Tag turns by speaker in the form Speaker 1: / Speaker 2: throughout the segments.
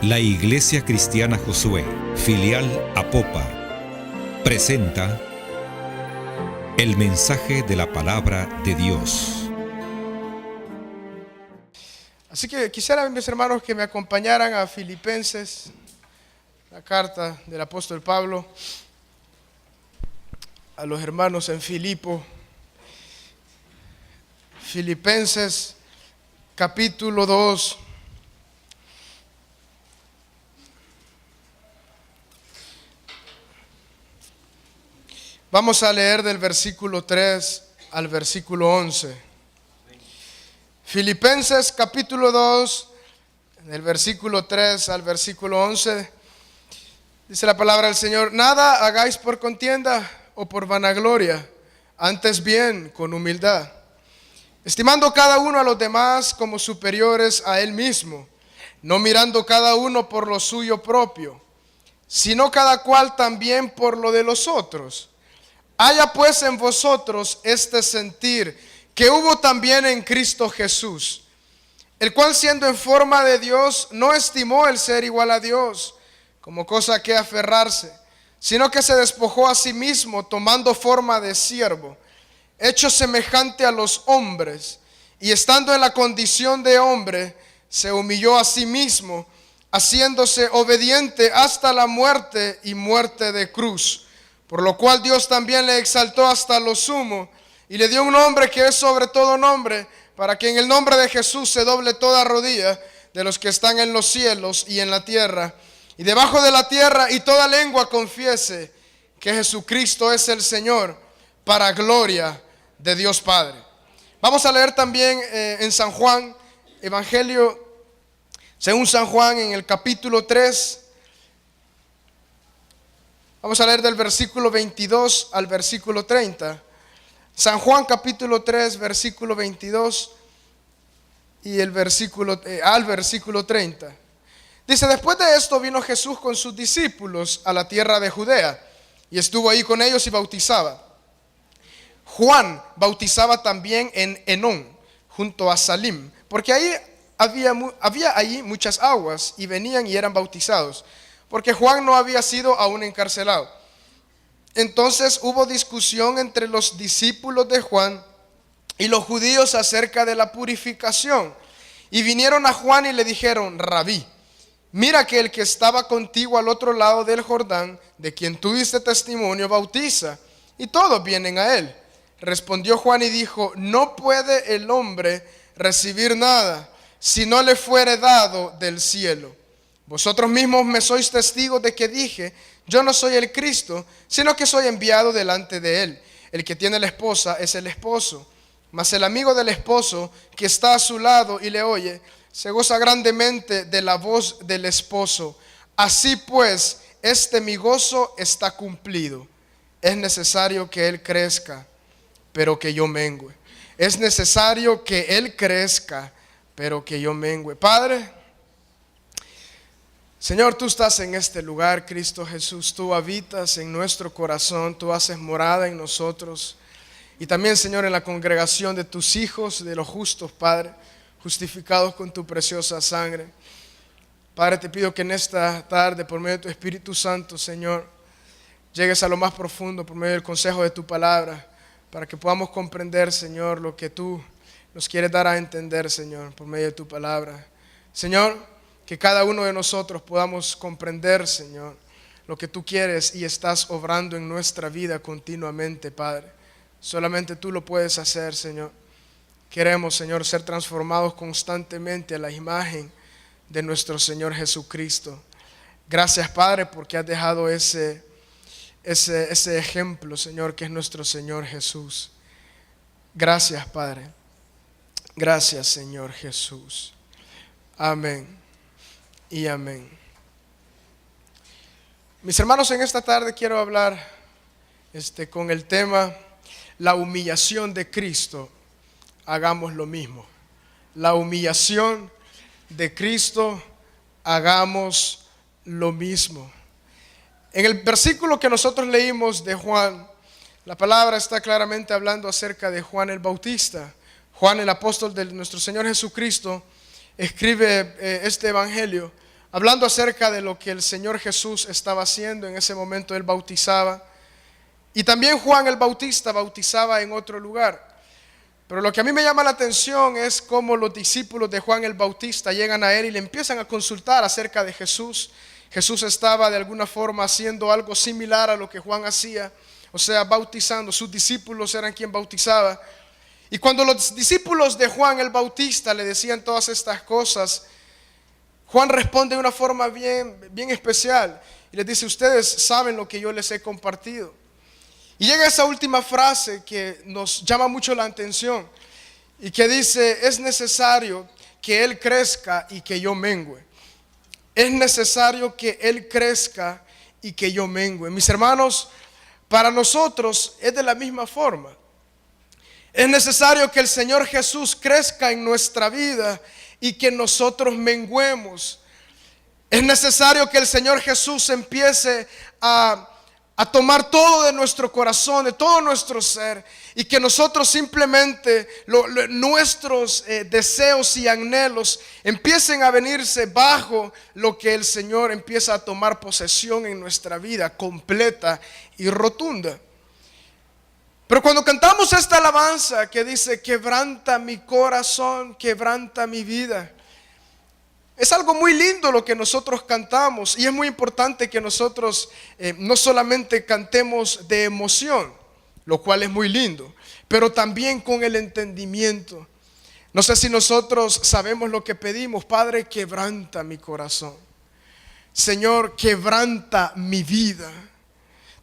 Speaker 1: La Iglesia Cristiana Josué, filial Apopa, presenta el mensaje de la palabra de Dios.
Speaker 2: Así que quisiera, mis hermanos, que me acompañaran a Filipenses, la carta del apóstol Pablo a los hermanos en Filipo. Filipenses capítulo 2. Vamos a leer del versículo 3 al versículo 11. Filipenses capítulo 2, del versículo 3 al versículo 11. Dice la palabra del Señor: nada hagáis por contienda o por vanagloria, antes bien con humildad, estimando cada uno a los demás como superiores a él mismo, no mirando cada uno por lo suyo propio, sino cada cual también por lo de los otros. Haya pues en vosotros este sentir que hubo también en Cristo Jesús, el cual siendo en forma de Dios no estimó el ser igual a Dios como cosa que aferrarse, sino que se despojó a sí mismo, tomando forma de siervo, hecho semejante a los hombres, y estando en la condición de hombre, se humilló a sí mismo, haciéndose obediente hasta la muerte y muerte de cruz. Por lo cual Dios también le exaltó hasta lo sumo y le dio un nombre que es sobre todo nombre, para que en el nombre de Jesús se doble toda rodilla de los que están en los cielos y en la tierra y debajo de la tierra, y toda lengua confiese que Jesucristo es el Señor, para gloria de Dios Padre. Vamos a leer también en San Juan, Evangelio según San Juan, en el capítulo 3. Vamos a leer del versículo 22 al versículo 30. San Juan capítulo 3, versículo 22 y al versículo 30. Dice: después de esto vino Jesús con sus discípulos a la tierra de Judea, y estuvo ahí con ellos y bautizaba. Juan bautizaba también en Enón, junto a Salim, porque ahí había allí muchas aguas, y venían y eran bautizados, porque Juan no había sido aún encarcelado. Entonces hubo discusión entre los discípulos de Juan y los judíos acerca de la purificación. Y vinieron a Juan y le dijeron: Rabí, mira que el que estaba contigo al otro lado del Jordán, de quien tú diste testimonio, bautiza, y todos vienen a él. Respondió Juan y dijo: no puede el hombre recibir nada si no le fuere dado del cielo. Vosotros mismos me sois testigos de que dije: yo no soy el Cristo, sino que soy enviado delante de él. El que tiene la esposa es el esposo, mas el amigo del esposo que está a su lado y le oye, se goza grandemente de la voz del esposo. Así pues, este mi gozo está cumplido. Es necesario que él crezca, pero que yo mengüe. Es necesario que él crezca, pero que yo mengüe. Padre, Señor, tú estás en este lugar, Cristo Jesús, tú habitas en nuestro corazón, tú haces morada en nosotros. Y también, Señor, en la congregación de tus hijos, de los justos, Padre, justificados con tu preciosa sangre. Padre, te pido que en esta tarde, por medio de tu Espíritu Santo, Señor, llegues a lo más profundo por medio del consejo de tu palabra, para que podamos comprender, Señor, lo que tú nos quieres dar a entender, Señor, por medio de tu palabra. Señor, que cada uno de nosotros podamos comprender, Señor, lo que tú quieres y estás obrando en nuestra vida continuamente, Padre. Solamente tú lo puedes hacer, Señor. Queremos, Señor, ser transformados constantemente a la imagen de nuestro Señor Jesucristo. Gracias, Padre, porque has dejado ese ejemplo, Señor, que es nuestro Señor Jesús. Gracias, Padre. Gracias, Señor Jesús. Amén y amén. Mis hermanos, en esta tarde quiero hablar con el tema: la humillación de Cristo, hagamos lo mismo. La humillación de Cristo, hagamos lo mismo. En el versículo que nosotros leímos de Juan, la palabra está claramente hablando acerca de Juan el Bautista. Juan, el apóstol de nuestro Señor Jesucristo, escribe este evangelio hablando acerca de lo que el Señor Jesús estaba haciendo. En ese momento Él bautizaba. Y también Juan el Bautista bautizaba en otro lugar. Pero lo que a mí me llama la atención es cómo los discípulos de Juan el Bautista llegan a Él y le empiezan a consultar acerca de Jesús. Jesús estaba de alguna forma haciendo algo similar a lo que Juan hacía, o sea, bautizando. Sus discípulos eran quien bautizaba. Y cuando los discípulos de Juan el Bautista le decían todas estas cosas, Juan responde de una forma bien especial y les dice: ustedes saben lo que yo les he compartido. Y llega esa última frase que nos llama mucho la atención y que dice: es necesario que Él crezca y que yo mengüe. Es necesario que Él crezca y que yo mengüe. Mis hermanos, para nosotros es de la misma forma. Es necesario que el Señor Jesús crezca en nuestra vida y que nosotros menguemos. Es necesario que el Señor Jesús empiece a tomar todo de nuestro corazón, de todo nuestro ser, y que nosotros simplemente nuestros deseos y anhelos empiecen a venirse bajo lo que el Señor empieza a tomar posesión en nuestra vida completa y rotunda. Pero cuando cantamos esta alabanza que dice: quebranta mi corazón, quebranta mi vida, es algo muy lindo lo que nosotros cantamos, y es muy importante que nosotros no solamente cantemos de emoción, lo cual es muy lindo, pero también con el entendimiento. No sé si nosotros sabemos lo que pedimos: Padre, quebranta mi corazón. Señor, quebranta mi vida.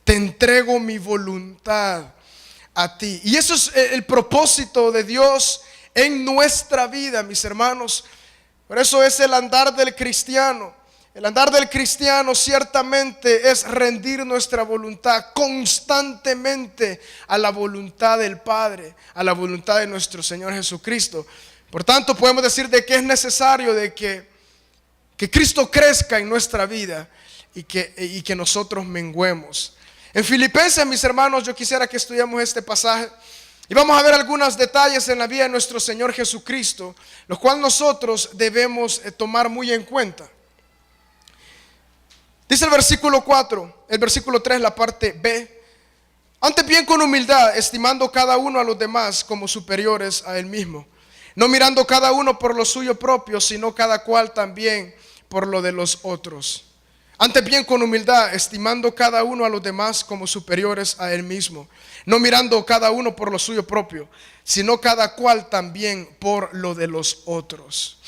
Speaker 2: Te entrego mi voluntad a ti. Y eso es el propósito de Dios en nuestra vida, mis hermanos. Por eso es el andar del cristiano. El andar del cristiano ciertamente es rendir nuestra voluntad constantemente a la voluntad del Padre, a la voluntad de nuestro Señor Jesucristo. Por tanto, podemos decir de que es necesario de que Cristo crezca en nuestra vida y que nosotros menguemos. En Filipenses, mis hermanos, yo quisiera que estudiemos este pasaje. Y vamos a ver algunos detalles en la vida de nuestro Señor Jesucristo, los cuales nosotros debemos tomar muy en cuenta. Dice el versículo 4, el versículo 3, la parte B: antes bien con humildad, estimando cada uno a los demás como superiores a él mismo, no mirando cada uno por lo suyo propio, sino cada cual también por lo de los otros. Antes bien con humildad, estimando cada uno a los demás como superiores a él mismo, no mirando cada uno por lo suyo propio, sino cada cual también por lo de los otros.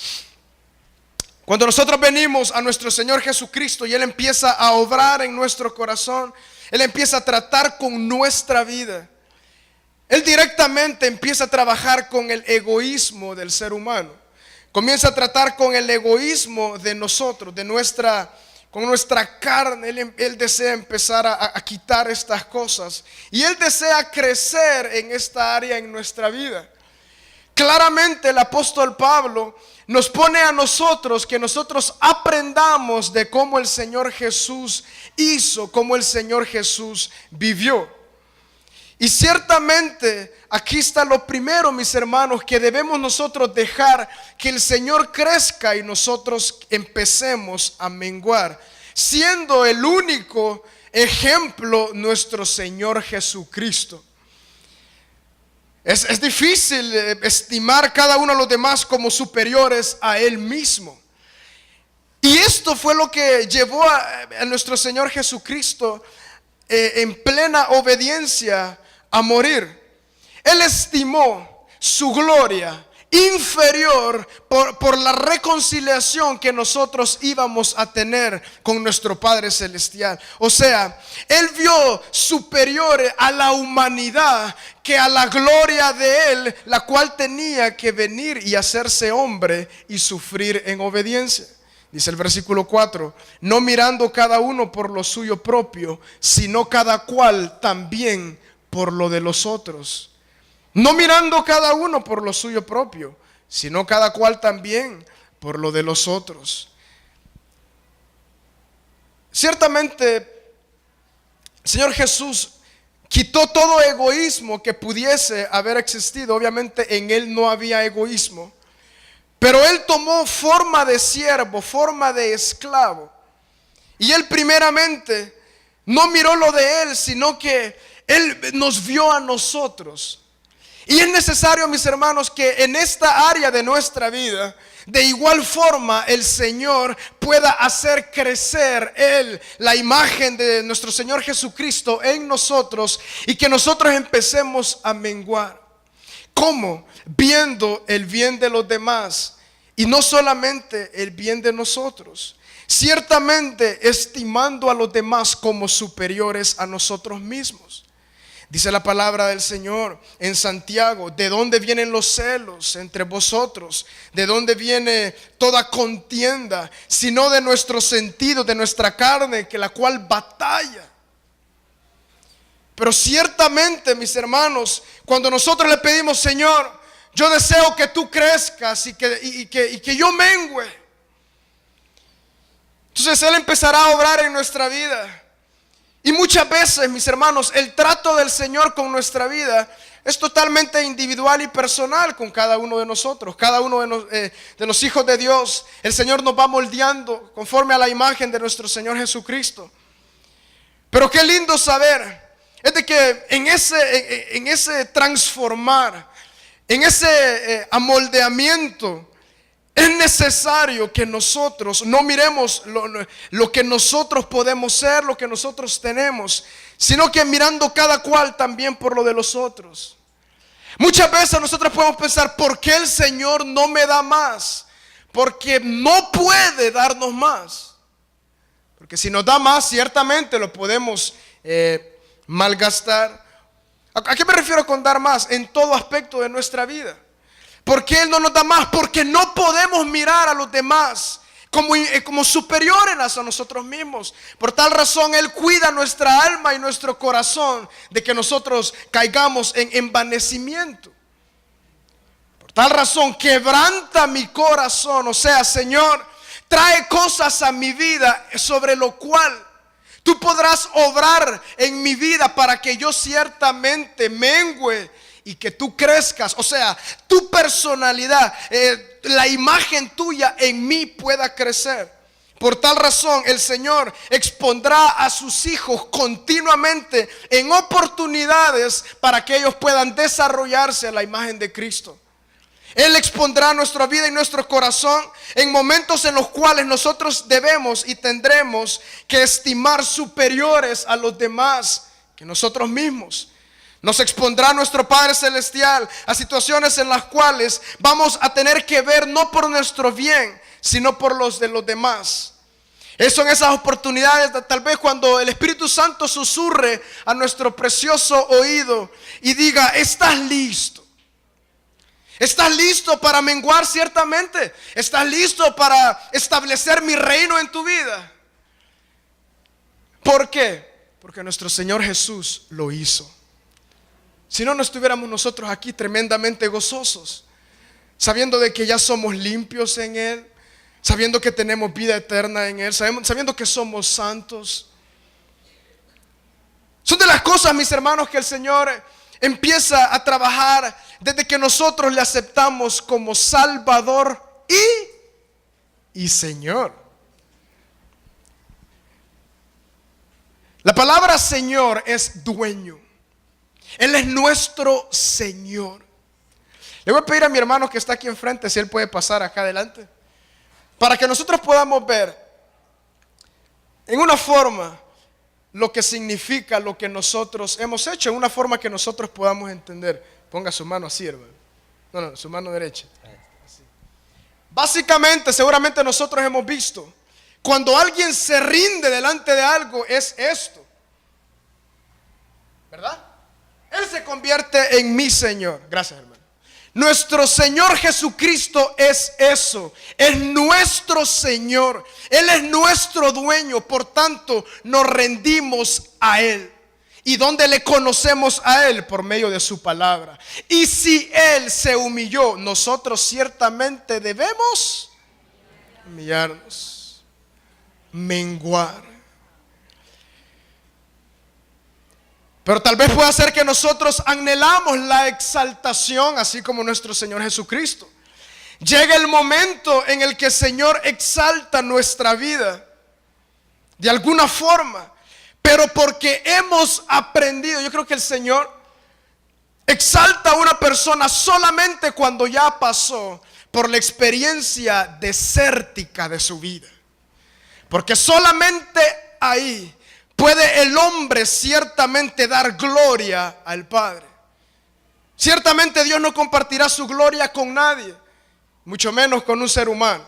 Speaker 2: Cuando nosotros venimos a nuestro Señor Jesucristo y Él empieza a obrar en nuestro corazón, Él empieza a tratar con nuestra vida, Él directamente empieza a trabajar con el egoísmo del ser humano. Comienza a tratar con el egoísmo de nosotros, con nuestra carne. Él desea empezar a quitar estas cosas, y Él desea crecer en esta área en nuestra vida. Claramente el apóstol Pablo nos pone a nosotros que nosotros aprendamos de cómo el Señor Jesús hizo, cómo el Señor Jesús vivió. Y ciertamente aquí está lo primero, mis hermanos, que debemos nosotros dejar que el Señor crezca y nosotros empecemos a menguar, siendo el único ejemplo nuestro Señor Jesucristo. Es difícil estimar cada uno a los demás como superiores a Él mismo. Y esto fue lo que llevó a nuestro Señor Jesucristo en plena obediencia a morir. Él estimó su gloria inferior por la reconciliación que nosotros íbamos a tener con nuestro Padre Celestial. O sea, Él vio superior a la humanidad que a la gloria de Él, la cual tenía que venir y hacerse hombre y sufrir en obediencia. Dice el versículo 4: no mirando cada uno por lo suyo propio, sino cada cual también por lo de los otros. No mirando cada uno por lo suyo propio, sino cada cual también por lo de los otros. Ciertamente, el Señor Jesús quitó todo egoísmo que pudiese haber existido. Obviamente en Él no había egoísmo, Pero Él tomó forma de siervo, forma de esclavo. Y Él primeramente no miró lo de Él, sino que Él nos vio a nosotros. Y es necesario, mis hermanos, que en esta área de nuestra vida, de igual forma el Señor pueda hacer crecer Él la imagen de nuestro Señor Jesucristo en nosotros, y que nosotros empecemos a menguar. ¿Cómo? Viendo el bien de los demás y no solamente el bien de nosotros. Ciertamente estimando a los demás como superiores a nosotros mismos. Dice la palabra del Señor en Santiago: ¿de dónde vienen los celos entre vosotros? ¿De dónde viene toda contienda? Sino de nuestro sentido, de nuestra carne, que la cual batalla. Pero ciertamente, mis hermanos, cuando nosotros le pedimos: Señor, yo deseo que tú crezcas y que yo mengüe, entonces Él empezará a obrar en nuestra vida. Y muchas veces, mis hermanos, el trato del Señor con nuestra vida es totalmente individual y personal con cada uno de nosotros, cada uno de los hijos de Dios. El Señor nos va moldeando conforme a la imagen de nuestro Señor Jesucristo. Pero qué lindo saber es de que en ese transformar, en ese amoldeamiento, es necesario que nosotros no miremos lo que nosotros podemos ser, lo que nosotros tenemos, sino que mirando cada cual también por lo de los otros. Muchas veces nosotros podemos pensar: ¿por qué el Señor no me da más? Porque no puede darnos más. Porque si nos da más, ciertamente lo podemos malgastar. ¿A qué me refiero con dar más? En todo aspecto de nuestra vida. ¿Por qué Él no nos da más? Porque no podemos mirar a los demás como superiores a nosotros mismos. Por tal razón Él cuida nuestra alma y nuestro corazón de que nosotros caigamos en envanecimiento. Por tal razón quebranta mi corazón. O sea, Señor, trae cosas a mi vida sobre lo cual tú podrás obrar en mi vida para que yo ciertamente mengüe y que tú crezcas. O sea, tu personalidad, la imagen tuya en mí pueda crecer. Por tal razón el Señor expondrá a sus hijos continuamente en oportunidades para que ellos puedan desarrollarse a la imagen de Cristo. Él expondrá nuestra vida y nuestro corazón en momentos en los cuales nosotros debemos y tendremos que estimar superiores a los demás que nosotros mismos. Nos expondrá nuestro Padre Celestial a situaciones en las cuales vamos a tener que ver no por nuestro bien, sino por los de los demás. Son esas oportunidades, tal vez cuando el Espíritu Santo susurre a nuestro precioso oído y diga: ¿estás listo? ¿Estás listo para menguar ciertamente? ¿Estás listo para establecer mi reino en tu vida? ¿Por qué? Porque nuestro Señor Jesús lo hizo. Si no, no estuviéramos nosotros aquí tremendamente gozosos, sabiendo de que ya somos limpios en Él, sabiendo que tenemos vida eterna en Él, sabiendo que somos santos. Son de las cosas, mis hermanos, que el Señor empieza a trabajar desde que nosotros le aceptamos como Salvador y Señor. La palabra Señor es dueño. Él es nuestro Señor. Le voy a pedir a mi hermano que está aquí enfrente si él puede pasar acá adelante, para que nosotros podamos ver en una forma lo que significa lo que nosotros hemos hecho, en una forma que nosotros podamos entender. Ponga su mano así, hermano. No, su mano derecha. Así. Básicamente, seguramente nosotros hemos visto, cuando alguien se rinde delante de algo, es esto, ¿verdad? Él se convierte en mi Señor. Gracias, hermano. Nuestro Señor Jesucristo es eso. Es nuestro Señor. Él es nuestro dueño. Por tanto, nos rendimos a Él. ¿Y dónde le conocemos a Él? Por medio de su palabra. Y si Él se humilló, nosotros ciertamente debemos humillarnos, menguar. Pero tal vez pueda ser que nosotros anhelamos la exaltación, así como nuestro Señor Jesucristo. llega el momento en el que el Señor exalta nuestra vida de alguna forma, pero porque hemos aprendido. Yo creo que el Señor exalta a una persona solamente cuando ya pasó por la experiencia desértica de su vida, porque solamente ahí puede el hombre ciertamente dar gloria al Padre. Ciertamente Dios no compartirá su gloria con nadie, mucho menos con un ser humano,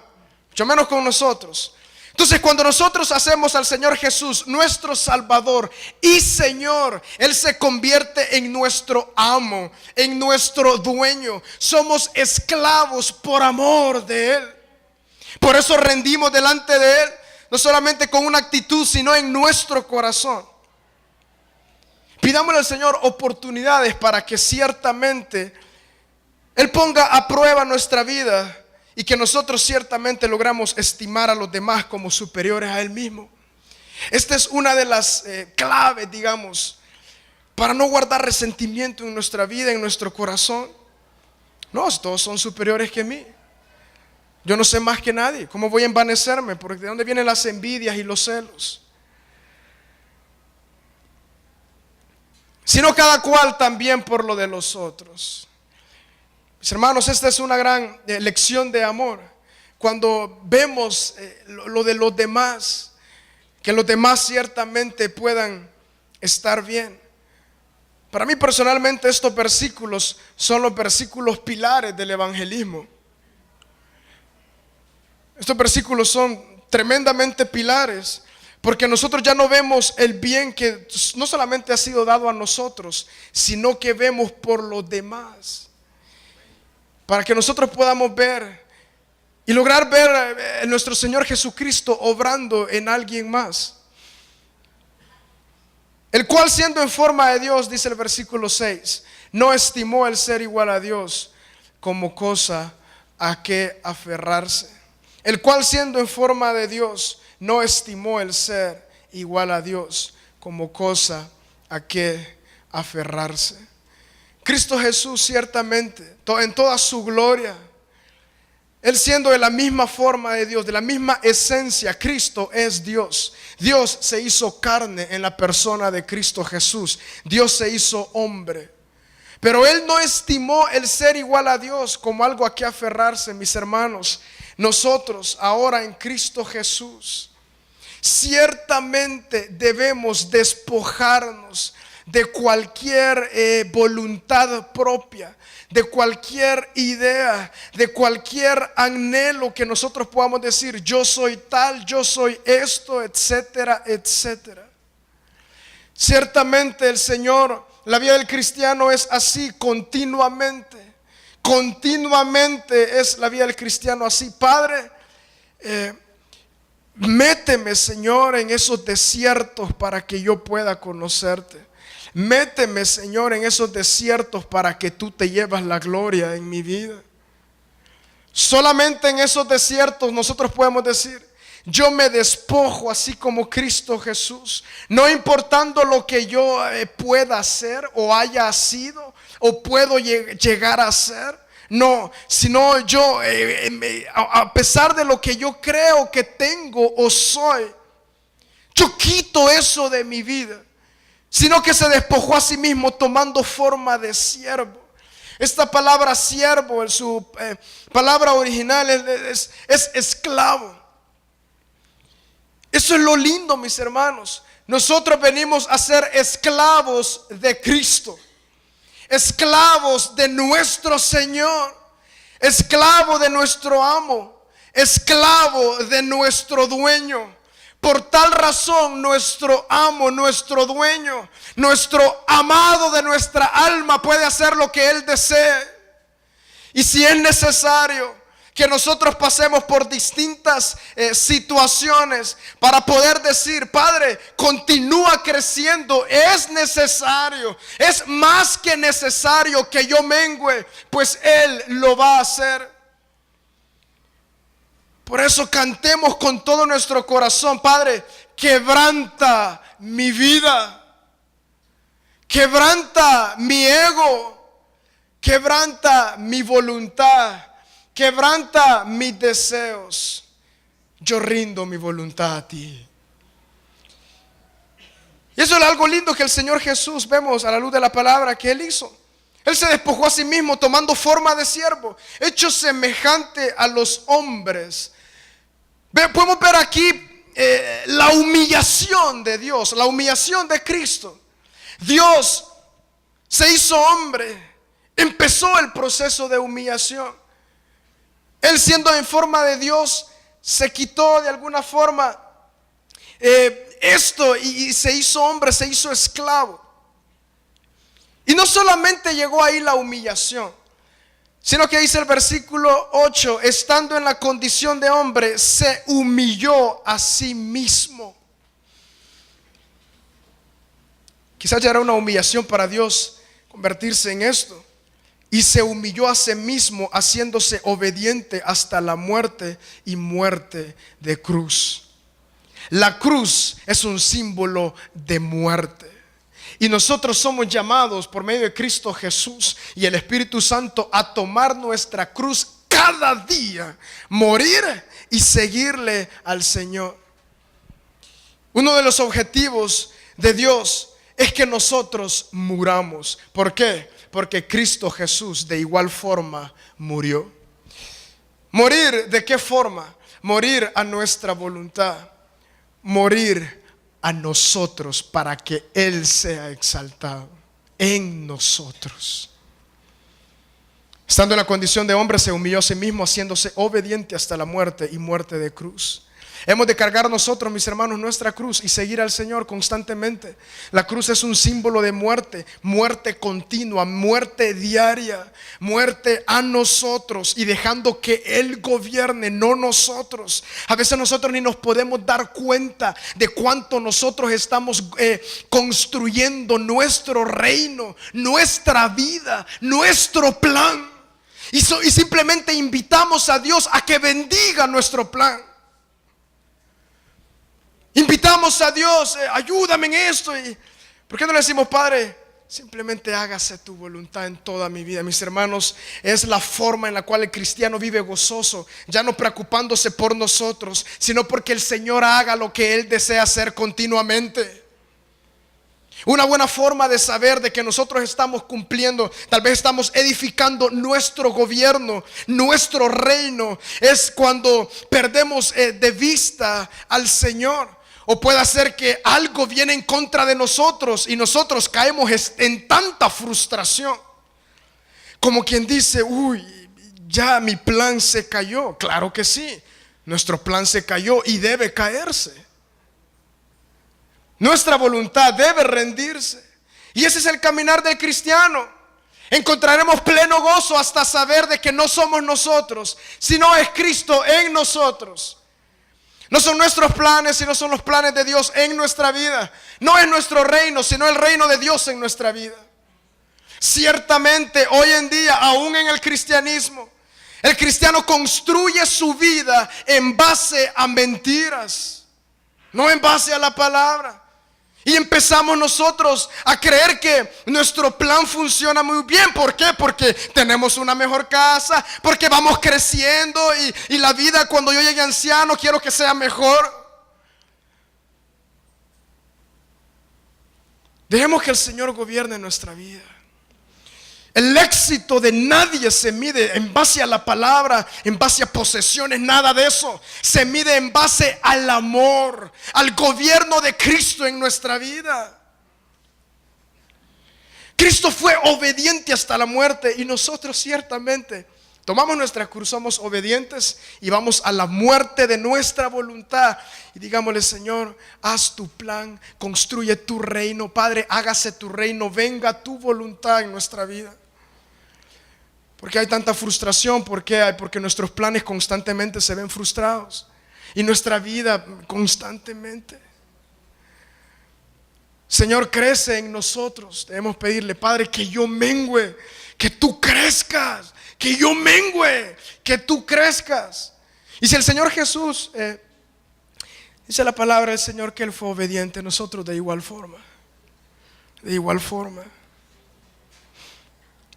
Speaker 2: mucho menos con nosotros. Entonces, cuando nosotros hacemos al Señor Jesús nuestro Salvador y Señor, Él se convierte en nuestro amo, en nuestro dueño. Somos esclavos por amor de Él. Por eso rendimos delante de Él, no solamente con una actitud, sino en nuestro corazón. Pidámosle al Señor oportunidades para que ciertamente Él ponga a prueba nuestra vida y que nosotros ciertamente logramos estimar a los demás como superiores a Él mismo. Esta es una de las claves, digamos, para no guardar resentimiento en nuestra vida, en nuestro corazón. No, todos son superiores que mí. Yo no sé más que nadie. ¿Cómo voy a envanecerme? Porque ¿de dónde vienen las envidias y los celos? Sino cada cual también por lo de los otros. Mis hermanos, esta es una gran lección de amor. Cuando vemos lo de los demás, que los demás ciertamente puedan estar bien. Para mí personalmente estos versículos son los versículos pilares del evangelismo. Estos versículos son tremendamente pilares, porque nosotros ya no vemos el bien que no solamente ha sido dado a nosotros, sino que vemos por los demás. Para que nosotros podamos ver y lograr ver a nuestro Señor Jesucristo obrando en alguien más. El cual, siendo en forma de Dios, dice el versículo 6, no estimó el ser igual a Dios como cosa a que aferrarse. El cual, siendo en forma de Dios, no estimó el ser igual a Dios como cosa a que aferrarse. Cristo Jesús ciertamente, en toda su gloria, Él siendo de la misma forma de Dios, de la misma esencia, Cristo es Dios. Dios se hizo carne en la persona de Cristo Jesús. Dios se hizo hombre. Pero Él no estimó el ser igual a Dios como algo a que aferrarse, mis hermanos. Nosotros ahora en Cristo Jesús ciertamente debemos despojarnos de cualquier voluntad propia, de cualquier idea, de cualquier anhelo que nosotros podamos decir, yo soy tal, yo soy esto, etcétera, etcétera. Ciertamente el Señor, la vida del cristiano es así continuamente. Continuamente es la vida del cristiano así. Padre, méteme, Señor, en esos desiertos para que yo pueda conocerte. Méteme, Señor, en esos desiertos para que tú te llevas la gloria en mi vida. Solamente en esos desiertos nosotros podemos decir, yo me despojo así como Cristo Jesús, no importando lo que yo pueda hacer o haya sido o puedo llegar a ser. No, sino yo, a pesar de lo que yo creo que tengo o soy, yo quito eso de mi vida. Sino que se despojó a sí mismo tomando forma de siervo. Esta palabra siervo, en su palabra original es esclavo. Eso es lo lindo, mis hermanos. Nosotros venimos a ser esclavos de Cristo, esclavos de nuestro Señor, esclavo de nuestro amo, esclavo de nuestro dueño. Por tal razón nuestro amo, nuestro dueño, nuestro amado de nuestra alma puede hacer lo que Él desee. Y si es necesario que nosotros pasemos por distintas situaciones para poder decir, Padre, continúa creciendo, es necesario, es más que necesario que yo mengüe, pues Él lo va a hacer. Por eso cantemos con todo nuestro corazón, Padre, quebranta mi vida, quebranta mi ego, quebranta mi voluntad, quebranta mis deseos, yo rindo mi voluntad a ti. Y eso es algo lindo que el Señor Jesús, vemos a la luz de la palabra, que Él hizo. Él se despojó a sí mismo tomando forma de siervo, hecho semejante a los hombres. Podemos ver aquí la humillación de Dios, la humillación de Cristo. Dios se hizo hombre, empezó el proceso de humillación. Él, siendo en forma de Dios, se quitó de alguna forma esto y se hizo hombre, se hizo esclavo. Y no solamente llegó ahí la humillación, sino que dice el versículo 8, estando en la condición de hombre, se humilló a sí mismo. Quizás ya era una humillación para Dios convertirse en esto. Y se humilló a sí mismo, haciéndose obediente hasta la muerte y muerte de cruz. La cruz es un símbolo de muerte. Y nosotros somos llamados por medio de Cristo Jesús y el Espíritu Santo a tomar nuestra cruz cada día, morir y seguirle al Señor. Uno de los objetivos de Dios es que nosotros muramos. ¿Por qué? Porque Cristo Jesús de igual forma murió. ¿Morir de qué forma? Morir a nuestra voluntad. Morir a nosotros para que Él sea exaltado en nosotros. Estando en la condición de hombre, se humilló a sí mismo, haciéndose obediente hasta la muerte y muerte de cruz. Hemos de cargar nosotros, mis hermanos, nuestra cruz y seguir al Señor constantemente. La cruz es un símbolo de muerte, muerte continua, muerte diaria, muerte a nosotros y dejando que Él gobierne, no nosotros. A veces nosotros ni nos podemos dar cuenta de cuánto nosotros estamos construyendo nuestro reino, nuestra vida, nuestro plan. Y simplemente invitamos a Dios a que bendiga nuestro plan. Invitamos a Dios, ayúdame en esto. ¿Por qué no le decimos, Padre, simplemente hágase tu voluntad en toda mi vida? Mis hermanos, es la forma en la cual el cristiano vive gozoso, ya no preocupándose por nosotros, sino porque el Señor haga lo que Él desea hacer continuamente. Una buena forma de saber de que nosotros estamos cumpliendo, tal vez estamos edificando nuestro gobierno, nuestro reino, es cuando perdemos de vista al Señor. O puede ser que algo viene en contra de nosotros y nosotros caemos en tanta frustración, como quien dice, uy, ya mi plan se cayó. Claro que sí, nuestro plan se cayó y debe caerse. Nuestra voluntad debe rendirse. Y ese es el caminar del cristiano. Encontraremos pleno gozo hasta saber de que no somos nosotros, sino es Cristo en nosotros. No son nuestros planes, sino son los planes de Dios en nuestra vida. No es nuestro reino, sino el reino de Dios en nuestra vida. Ciertamente hoy en día, aún en el cristianismo, el cristiano construye su vida en base a mentiras, no en base a la palabra. Y empezamos nosotros a creer que nuestro plan funciona muy bien. ¿Por qué? Porque tenemos una mejor casa, porque vamos creciendo y la vida cuando yo llegue anciano quiero que sea mejor. Dejemos que el Señor gobierne nuestra vida. El éxito de nadie se mide en base a la palabra, en base a posesiones, nada de eso. Se mide en base al amor, al gobierno de Cristo en nuestra vida. Cristo fue obediente hasta la muerte y nosotros ciertamente tomamos nuestra cruz, somos obedientes y vamos a la muerte de nuestra voluntad. Y digámosle, Señor, haz tu plan, construye tu reino. Padre, hágase tu reino, venga tu voluntad en nuestra vida. ¿Por qué hay tanta frustración? ¿Por qué hay? Porque nuestros planes constantemente se ven frustrados. Y nuestra vida constantemente. Señor, crece en nosotros. Debemos pedirle, Padre, que yo mengüe, que tú crezcas, que yo mengüe, que tú crezcas. Y si el Señor Jesús, dice la palabra del Señor que Él fue obediente, nosotros de igual forma. De igual forma.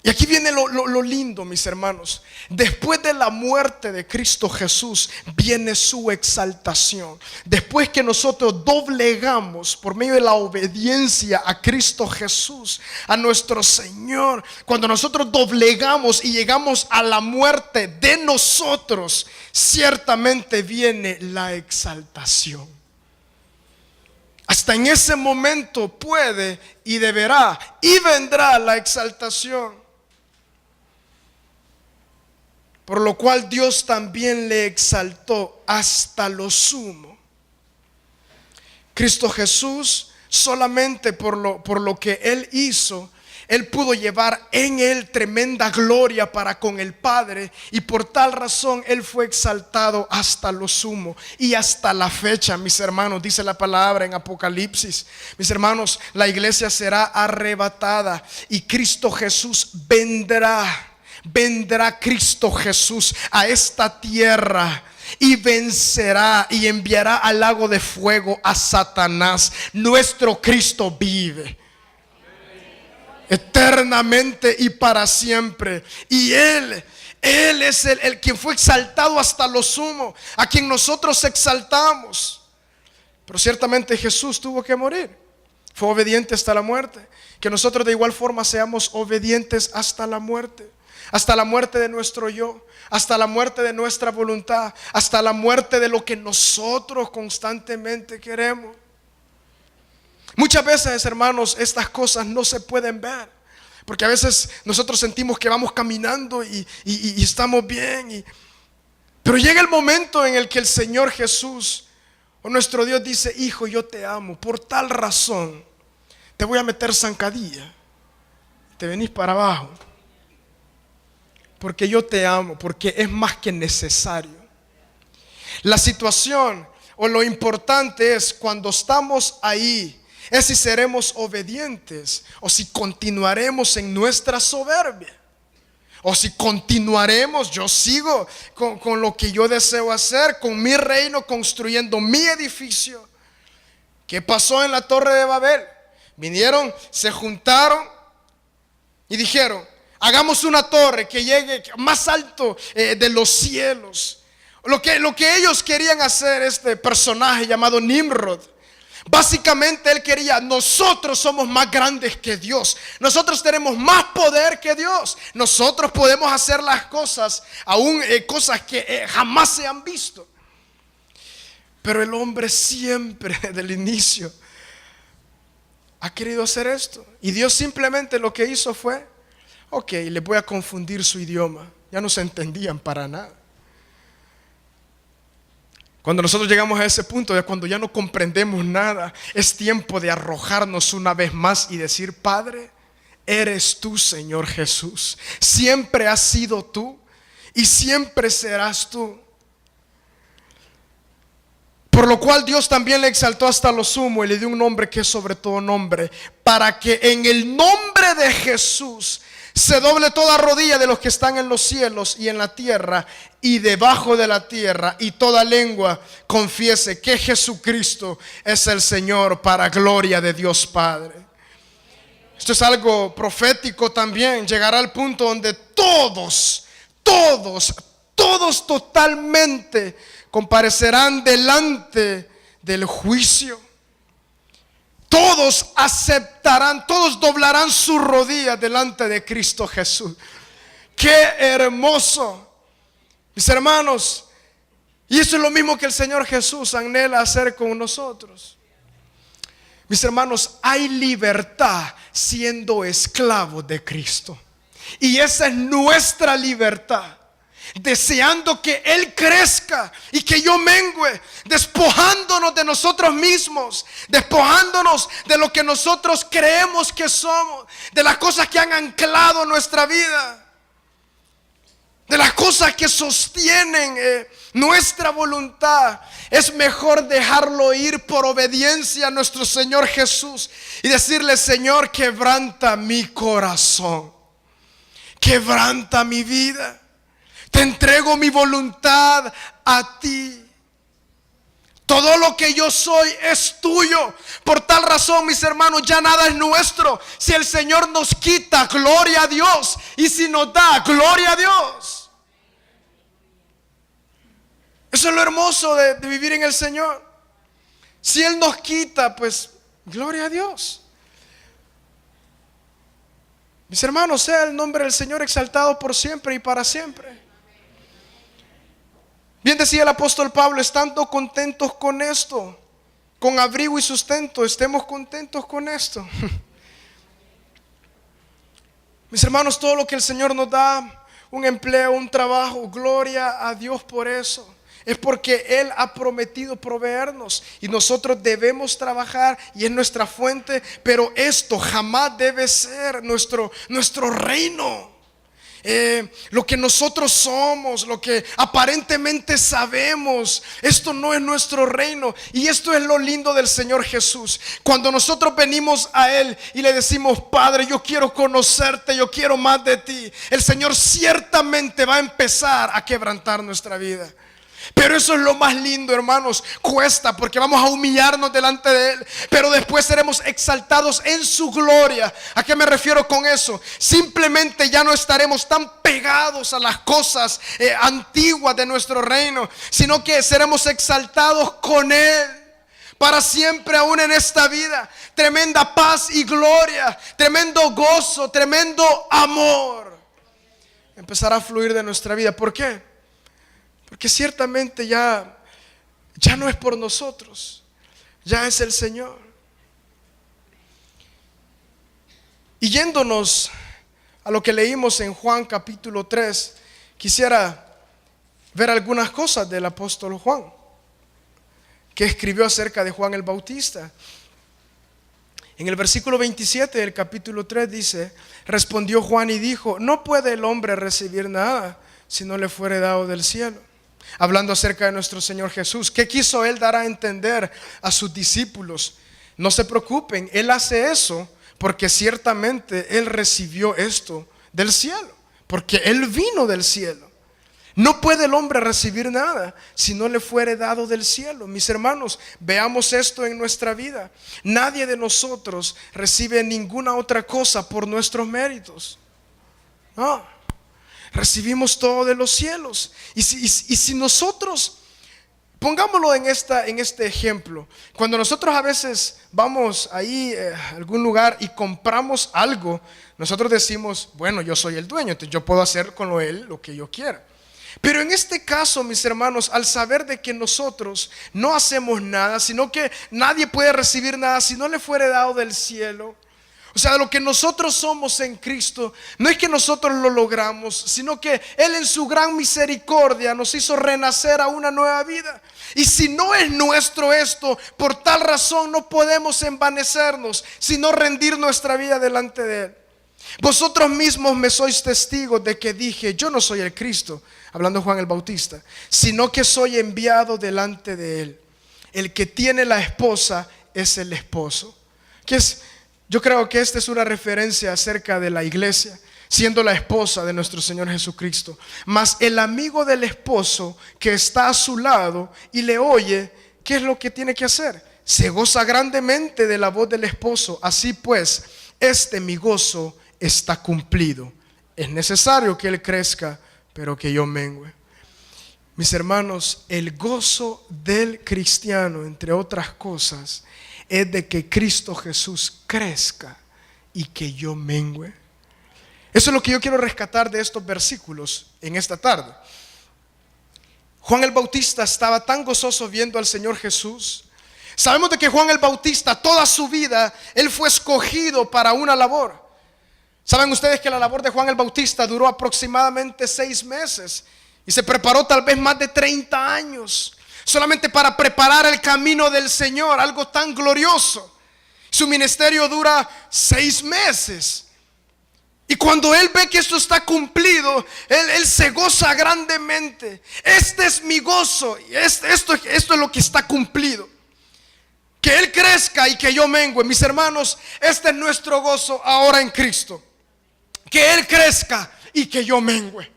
Speaker 2: Y aquí viene lo lindo, mis hermanos. Después de la muerte de Cristo Jesús viene su exaltación. Después que nosotros doblegamos por medio de la obediencia a Cristo Jesús, a nuestro Señor, cuando nosotros doblegamos y llegamos a la muerte de nosotros, ciertamente viene la exaltación. Hasta en ese momento puede y deberá y vendrá la exaltación. Por lo cual Dios también le exaltó hasta lo sumo. Cristo Jesús, solamente por lo que Él hizo, Él pudo llevar en Él tremenda gloria para con el Padre. Y por tal razón Él fue exaltado hasta lo sumo. Y hasta la fecha, mis hermanos, dice la palabra en Apocalipsis, mis hermanos, la iglesia será arrebatada y Cristo Jesús vendrá. Vendrá Cristo Jesús a esta tierra y vencerá y enviará al lago de fuego a Satanás. Nuestro Cristo vive eternamente y para siempre. Y Él es el quien fue exaltado hasta lo sumo, a quien nosotros exaltamos. Pero ciertamente Jesús tuvo que morir. Fue obediente hasta la muerte. Que nosotros de igual forma seamos obedientes hasta la muerte. Hasta la muerte de nuestro yo, hasta la muerte de nuestra voluntad, hasta la muerte de lo que nosotros constantemente queremos. Muchas veces, hermanos, estas cosas no se pueden ver, porque a veces nosotros sentimos que vamos caminando y estamos bien, pero llega el momento en el que el Señor Jesús o nuestro Dios dice: hijo, yo te amo, por tal razón te voy a meter zancadilla, te venís para abajo. Porque yo te amo, porque es más que necesario. La situación o lo importante es cuando estamos ahí, es si seremos obedientes o si continuaremos en nuestra soberbia. O si continuaremos, yo sigo con lo que yo deseo hacer, con mi reino, construyendo mi edificio. ¿Qué pasó en la Torre de Babel? Vinieron, se juntaron y dijeron: hagamos una torre que llegue más alto de los cielos. Lo que ellos querían hacer, este personaje llamado Nimrod, básicamente él quería: nosotros somos más grandes que Dios, nosotros tenemos más poder que Dios, nosotros podemos hacer las cosas, aún cosas que jamás se han visto. Pero el hombre siempre desde el inicio ha querido hacer esto, y Dios simplemente lo que hizo fue: ok, le voy a confundir su idioma. Ya no se entendían para nada. Cuando nosotros llegamos a ese punto de cuando ya no comprendemos nada, es tiempo de arrojarnos una vez más y decir: Padre, eres tú, Señor Jesús. Siempre has sido tú y siempre serás tú. Por lo cual Dios también le exaltó hasta lo sumo y le dio un nombre que es sobre todo nombre, para que en el nombre de Jesús se doble toda rodilla de los que están en los cielos y en la tierra y debajo de la tierra, y toda lengua confiese que Jesucristo es el Señor, para gloria de Dios Padre. Esto es algo profético también. Llegará al punto donde todos totalmente comparecerán delante del juicio. Todos aceptarán, todos doblarán su rodilla delante de Cristo Jesús. ¡Qué hermoso! Mis hermanos, y eso es lo mismo que el Señor Jesús anhela hacer con nosotros. Mis hermanos, hay libertad siendo esclavos de Cristo. Y esa es nuestra libertad. Deseando que Él crezca y que yo mengüe, despojándonos de nosotros mismos, despojándonos de lo que nosotros creemos que somos, de las cosas que han anclado nuestra vida, de las cosas que sostienen nuestra voluntad. Es mejor dejarlo ir por obediencia a nuestro Señor Jesús y decirle: Señor, quebranta mi corazón, quebranta mi vida. Te entrego mi voluntad a ti. Todo lo que yo soy es tuyo. Por tal razón, mis hermanos, ya nada es nuestro. Si el Señor nos quita, gloria a Dios. Y si nos da, gloria a Dios. Eso es lo hermoso de vivir en el Señor. Si Él nos quita, pues gloria a Dios. Mis hermanos, sea el nombre del Señor exaltado por siempre y para siempre. Bien decía el apóstol Pablo, estando contentos con esto, con abrigo y sustento, estemos contentos con esto. Mis hermanos, todo lo que el Señor nos da, un empleo, un trabajo, gloria a Dios por eso. Es porque Él ha prometido proveernos y nosotros debemos trabajar y es nuestra fuente, pero esto jamás debe ser nuestro reino. Lo que nosotros somos, lo que aparentemente sabemos, esto no es nuestro reino. Y esto es lo lindo del Señor Jesús. Cuando nosotros venimos a Él y le decimos: Padre, yo quiero conocerte, yo quiero más de ti, el Señor ciertamente va a empezar a quebrantar nuestra vida. Pero eso es lo más lindo, hermanos. Cuesta porque vamos a humillarnos delante de Él, pero después seremos exaltados en su gloria. ¿A qué me refiero con eso? Simplemente ya no estaremos tan pegados a las cosas antiguas de nuestro reino, sino que seremos exaltados con Él para siempre, aún en esta vida. Tremenda paz y gloria, tremendo gozo, tremendo amor empezará a fluir de nuestra vida. ¿Por qué? Porque ciertamente ya no es por nosotros, ya es el Señor. Y yéndonos a lo que leímos en Juan capítulo 3, quisiera ver algunas cosas del apóstol Juan, que escribió acerca de Juan el Bautista. En el versículo 27 del capítulo 3 dice: respondió Juan y dijo: no puede el hombre recibir nada si no le fuere dado del cielo. Hablando acerca de nuestro Señor Jesús. ¿Qué quiso Él dar a entender a sus discípulos? No se preocupen, Él hace eso porque ciertamente Él recibió esto del cielo, porque Él vino del cielo. No puede el hombre recibir nada si no le fuere dado del cielo. Mis hermanos, veamos esto en nuestra vida. Nadie de nosotros recibe ninguna otra cosa por nuestros méritos. No. Recibimos todo de los cielos. Y si nosotros, pongámoslo en este ejemplo, cuando nosotros a veces vamos ahí a algún lugar y compramos algo, nosotros decimos: bueno, yo soy el dueño, entonces yo puedo hacer con él lo que yo quiera. Pero en este caso, mis hermanos, al saber de que nosotros no hacemos nada, sino que nadie puede recibir nada si no le fuere dado del cielo, o sea, lo que nosotros somos en Cristo, no es que nosotros lo logramos, sino que Él en su gran misericordia nos hizo renacer a una nueva vida. Y si no es nuestro esto, por tal razón no podemos envanecernos, sino rendir nuestra vida delante de Él. Vosotros mismos me sois testigos de que dije: yo no soy el Cristo, hablando Juan el Bautista, sino que soy enviado delante de Él. El que tiene la esposa es el esposo. Yo creo que esta es una referencia acerca de la iglesia, siendo la esposa de nuestro Señor Jesucristo. Mas el amigo del esposo que está a su lado y le oye, ¿qué es lo que tiene que hacer? Se goza grandemente de la voz del esposo. Así pues, mi gozo está cumplido. Es necesario que Él crezca, pero que yo mengüe. Mis hermanos, el gozo del cristiano, entre otras cosas, es de que Cristo Jesús crezca y que yo mengüe. Eso es lo que yo quiero rescatar de estos versículos en esta tarde. Juan el Bautista estaba tan gozoso viendo al Señor Jesús. Sabemos de que Juan el Bautista, toda su vida, él fue escogido para una labor. Saben ustedes que la labor de Juan el Bautista duró aproximadamente 6 meses y se preparó tal vez más de 30 años. Solamente para preparar el camino del Señor, algo tan glorioso. Su ministerio dura 6 meses. Y cuando Él ve que esto está cumplido, Él se goza grandemente. Este es mi gozo. Y esto es lo que está cumplido. Que Él crezca y que yo mengüe. Mis hermanos, este es nuestro gozo ahora en Cristo. Que Él crezca y que yo mengüe.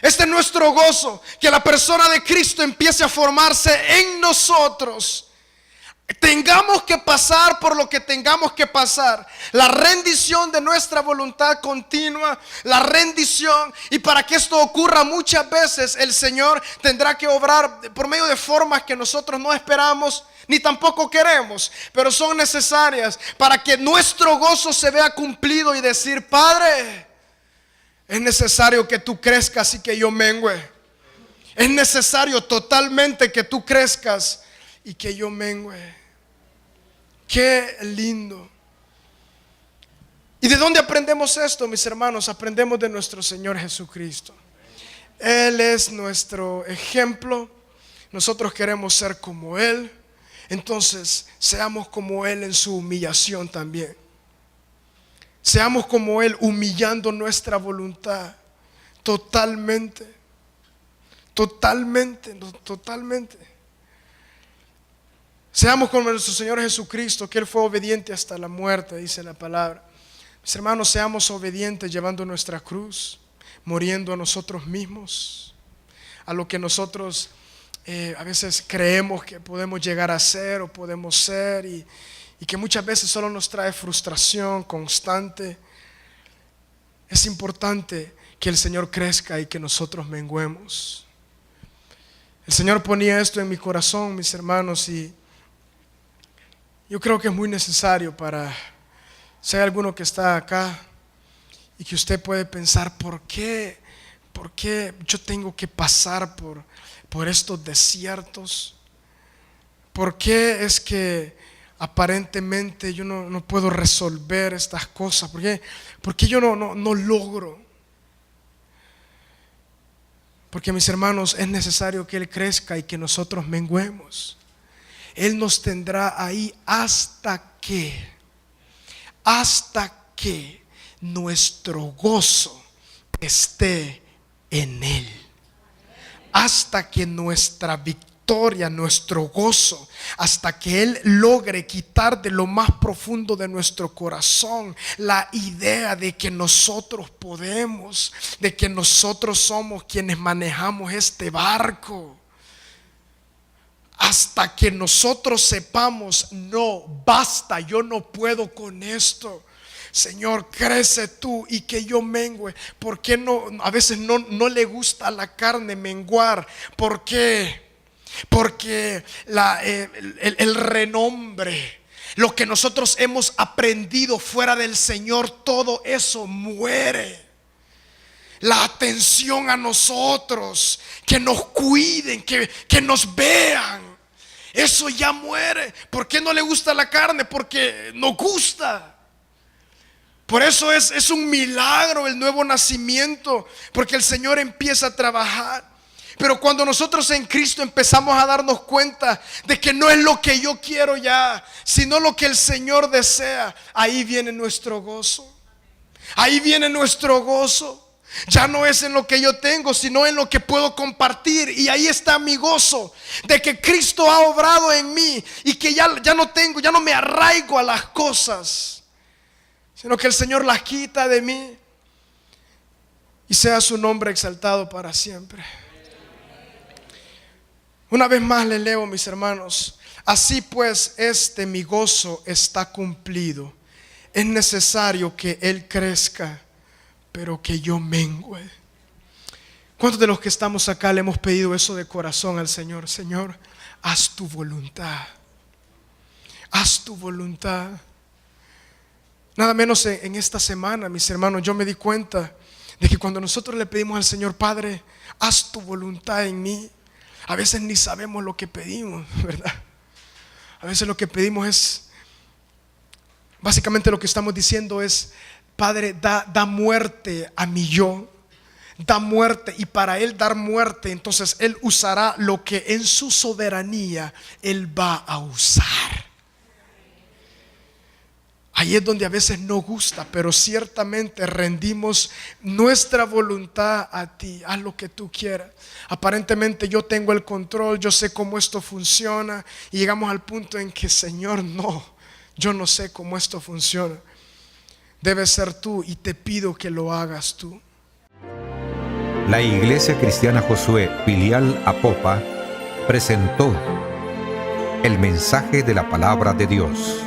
Speaker 2: Este es nuestro gozo, que la persona de Cristo empiece a formarse en nosotros. Tengamos que pasar por lo que tengamos que pasar, la rendición de nuestra voluntad continua, la rendición. Y para que esto ocurra, muchas veces el Señor tendrá que obrar por medio de formas que nosotros no esperamos ni tampoco queremos, pero son necesarias para que nuestro gozo se vea cumplido y decir: Padre, es necesario que tú crezcas y que yo mengüe. Es necesario totalmente que tú crezcas y que yo mengüe. Qué lindo. ¿Y de dónde aprendemos esto, mis hermanos? Aprendemos de nuestro Señor Jesucristo. Él es nuestro ejemplo. Nosotros queremos ser como Él. Entonces, seamos como Él en su humillación también. Seamos como Él, humillando nuestra voluntad totalmente. Totalmente. Seamos como nuestro Señor Jesucristo, que Él fue obediente hasta la muerte, dice la palabra. Mis hermanos, seamos obedientes llevando nuestra cruz, muriendo a nosotros mismos, a lo que nosotros a veces creemos que podemos llegar a ser o podemos ser, y que muchas veces solo nos trae frustración constante. Es importante que el Señor crezca y que nosotros menguemos. El Señor ponía esto en mi corazón, mis hermanos, y yo creo que es muy necesario para, si hay alguno que está acá y que usted puede pensar: ¿por qué yo tengo que pasar por estos desiertos? ¿Por qué es que aparentemente yo no puedo resolver estas cosas? ¿Por qué yo no logro? Porque, mis hermanos, es necesario que Él crezca y que nosotros menguemos. Él nos tendrá ahí hasta que nuestro gozo esté en Él. Hasta que nuestra victoria, nuestro gozo, hasta que Él logre quitar de lo más profundo de nuestro corazón la idea de que nosotros podemos, de que nosotros somos quienes manejamos este barco. Hasta que nosotros sepamos: no, basta, yo no puedo con esto. Señor, crece tú y que yo mengüe. ¿Por qué no? A veces no le gusta a la carne menguar. ¿Por qué? Porque el renombre, lo que nosotros hemos aprendido fuera del Señor, todo eso muere. La atención a nosotros, que nos cuiden, que nos vean, eso ya muere. ¿Por qué no le gusta la carne? Porque nos gusta. Por eso es un milagro el nuevo nacimiento, porque el Señor empieza a trabajar. Pero cuando nosotros en Cristo empezamos a darnos cuenta de que no es lo que yo quiero ya, sino lo que el Señor desea, ahí viene nuestro gozo. Ahí viene nuestro gozo. Ya no es en lo que yo tengo, sino en lo que puedo compartir. Y ahí está mi gozo, de que Cristo ha obrado en mí y que ya no me arraigo a las cosas, sino que el Señor las quita de mí, y sea su nombre exaltado para siempre. Una vez más le leo, mis hermanos: así pues, mi gozo está cumplido. Es necesario que Él crezca, pero que yo mengüe. ¿Cuántos de los que estamos acá le hemos pedido eso de corazón al Señor? Señor, haz tu voluntad. Haz tu voluntad. Nada menos en esta semana, mis hermanos, yo me di cuenta de que cuando nosotros le pedimos al Señor: Padre, haz tu voluntad en mí, a veces ni sabemos lo que pedimos, ¿verdad? A veces lo que pedimos es, básicamente lo que estamos diciendo es: Padre, da muerte a mi yo, da muerte. Y para Él dar muerte, entonces Él usará lo que en su soberanía Él va a usar. Ahí es donde a veces no gusta, pero ciertamente rendimos nuestra voluntad a ti. Haz lo que tú quieras. Aparentemente yo tengo el control, yo sé cómo esto funciona, y llegamos al punto en que: Señor, no, yo no sé cómo esto funciona. Debe ser tú, y te pido que lo hagas tú.
Speaker 1: La Iglesia Cristiana Josué, filial Apopa, presentó el mensaje de la palabra de Dios.